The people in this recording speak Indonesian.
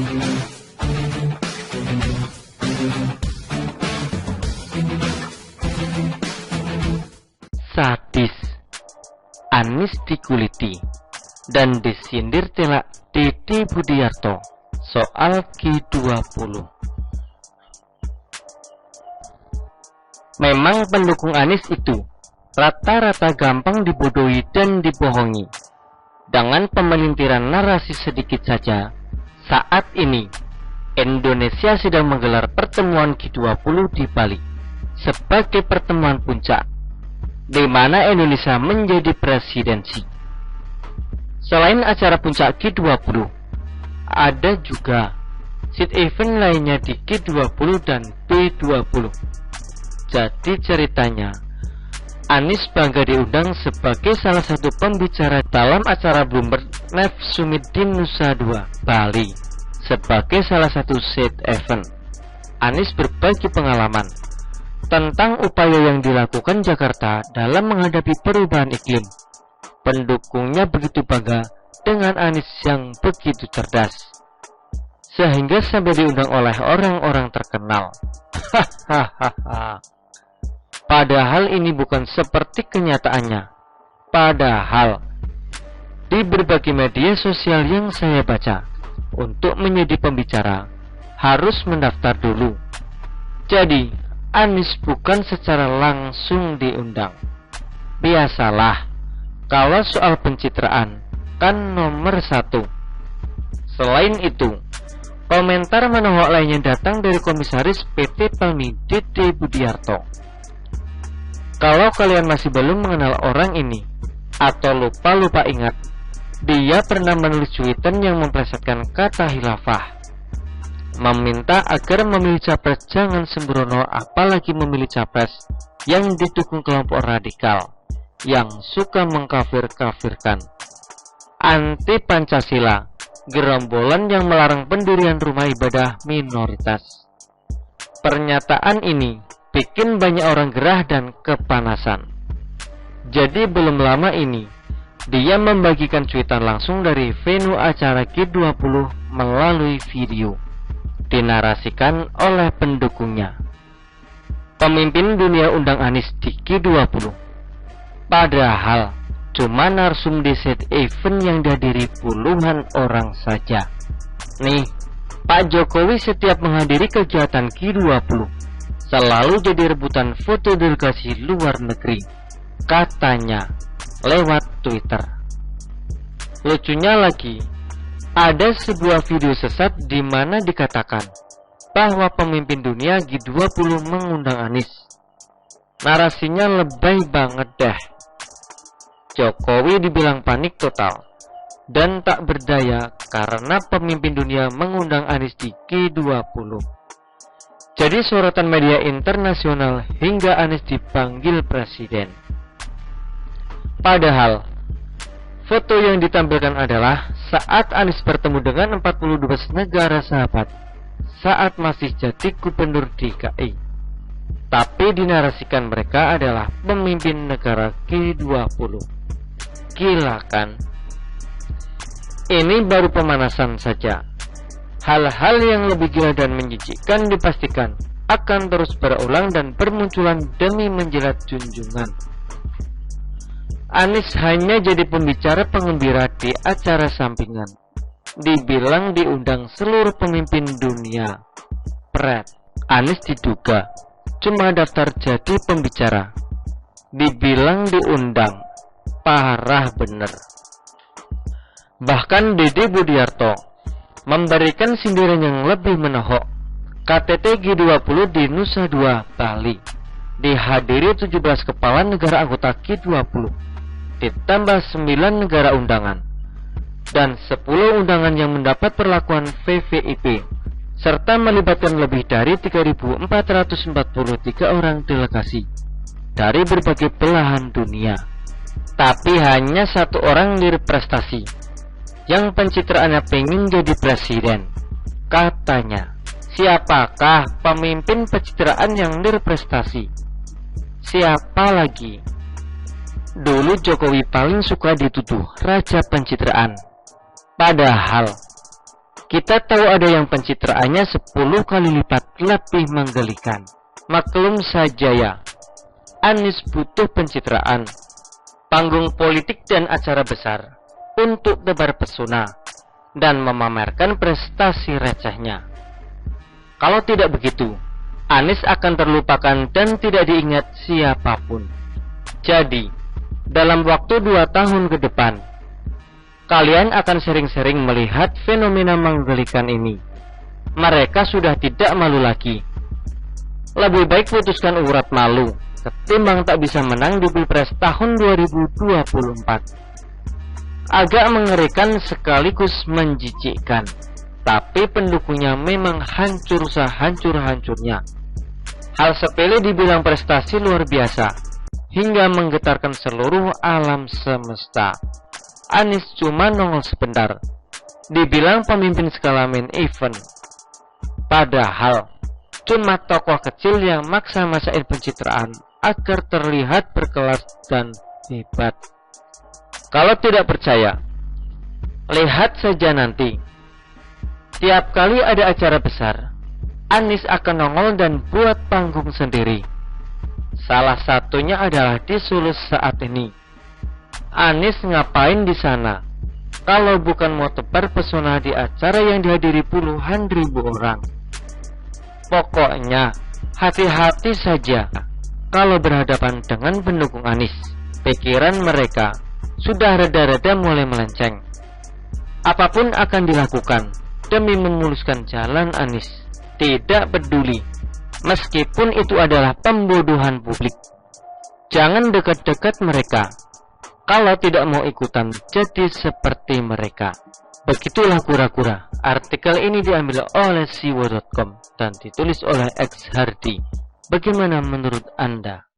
Sadis, Anies dikuliti dan disindir telak Deddy Budiarto soal G20. Memang pendukung Anies itu rata-rata gampang dibodohi dan dibohongi. Dengan pemelintiran narasi sedikit saja, saat ini Indonesia sedang menggelar pertemuan G20 di Bali sebagai pertemuan puncak, di mana Indonesia menjadi presidensi. Selain acara puncak G20, ada juga side event lainnya di G20 dan B20. Jadi ceritanya, Anies bangga diundang sebagai salah satu pembicara dalam acara Bloomberg Live Summit di Nusa Dua, Bali. Sebagai salah satu side event, Anies berbagi pengalaman tentang upaya yang dilakukan Jakarta dalam menghadapi perubahan iklim. Pendukungnya begitu bangga dengan Anies yang begitu cerdas, sehingga sampai diundang oleh orang-orang terkenal. Hahaha. Padahal ini bukan seperti kenyataannya. Padahal di berbagai media sosial yang saya baca, untuk menjadi pembicara harus mendaftar dulu. Jadi Anies bukan secara langsung diundang. Biasalah, kalau soal pencitraan kan nomor 1. Selain itu, komentar menohok lainnya datang dari Komisaris PT Pelni Deddy Budiarto. Kalau kalian masih belum mengenal orang ini, atau lupa ingat, dia pernah menulis cuitan yang memplesetkan kata khilafah, meminta agar memilih capres jangan sembrono, apalagi memilih capres yang didukung kelompok radikal yang suka mengkafir-kafirkan, anti Pancasila, gerombolan yang melarang pendirian rumah ibadah minoritas. Pernyataan ini bikin banyak orang gerah dan kepanasan. Jadi belum lama ini, dia membagikan cuitan langsung dari venue acara G20 melalui video, dinarasikan oleh pendukungnya. Pemimpin dunia undang Anies di G20. Padahal cuma narsum di set event yang dihadiri puluhan orang saja. Nih, Pak Jokowi setiap menghadiri kegiatan G20 selalu jadi rebutan foto delegasi luar negeri, katanya lewat Twitter. Lucunya lagi, ada sebuah video sesat di mana dikatakan bahwa pemimpin dunia G20 mengundang Anies. Narasinya lebay banget deh. Jokowi dibilang panik total dan tak berdaya karena pemimpin dunia mengundang Anies di G20. Jadi sorotan media internasional hingga Anies dipanggil presiden. Padahal foto yang ditampilkan adalah saat Anies bertemu dengan 42 negara sahabat saat masih jadi gubernur DKI. Tapi dinarasikan mereka adalah pemimpin negara G20. Gila kan? Ini baru pemanasan saja. Hal-hal yang lebih gila dan menjijikkan dipastikan akan terus berulang dan bermunculan demi menjilat junjungan. Anies hanya jadi pembicara pengembira di acara sampingan. Dibilang diundang seluruh pemimpin dunia. Pret, Anies diduga cuma daftar jadi pembicara. Dibilang diundang. Parah bener. Bahkan Deddy Budiarto memberikan sindiran yang lebih menohok. KTT G20 di Nusa Dua, Bali dihadiri 17 kepala negara anggota G20, ditambah 9 negara undangan dan 10 undangan yang mendapat perlakuan VVIP, serta melibatkan lebih dari 3.443 orang delegasi dari berbagai belahan dunia. Tapi hanya satu orang dirprestasi yang pencitraannya pengen jadi presiden. Katanya, siapakah pemimpin pencitraan yang dirprestasi? Siapa lagi? Dulu Jokowi paling suka dituduh raja pencitraan. Padahal Kita tahu ada yang pencitraannya 10 kali lipat lebih menggelikan. Maklum saja ya, Anies butuh pencitraan, panggung politik dan acara besar untuk tebar pesona dan memamerkan prestasi recehnya. Kalau tidak begitu, Anies akan terlupakan dan tidak diingat siapapun. Jadi, dalam waktu 2 tahun ke depan, kalian akan sering-sering melihat fenomena menggelikan ini. Mereka sudah tidak malu lagi. Lebih baik putuskan urat malu ketimbang tak bisa menang di Pilpres tahun 2024. Agak mengerikan sekaligus menjijikkan, tapi pendukungnya memang hancur sehancur-hancurnya. Hal sepele dibilang prestasi luar biasa, hingga menggetarkan seluruh alam semesta. Anies cuma nongol sebentar, dibilang pemimpin skala main event. Padahal cuma tokoh kecil yang maksa-maksain pencitraan agar terlihat berkelas dan hebat. Kalau tidak percaya, lihat saja nanti. Tiap kali ada acara besar, Anies akan nongol dan buat panggung sendiri. Salah satunya adalah di Solo saat ini. Anies ngapain di sana kalau bukan mau tebar pesona di acara yang dihadiri puluhan ribu orang? Pokoknya hati-hati saja kalau berhadapan dengan pendukung Anies. Pikiran mereka sudah reda-reda mulai melenceng. Apapun akan dilakukan demi memuluskan jalan Anies, tidak peduli meskipun itu adalah pembodohan publik. Jangan dekat-dekat mereka kalau tidak mau ikutan jadi seperti mereka. Begitulah kura-kura. Artikel ini diambil oleh siwo.com dan ditulis oleh X Hardy. Bagaimana menurut Anda?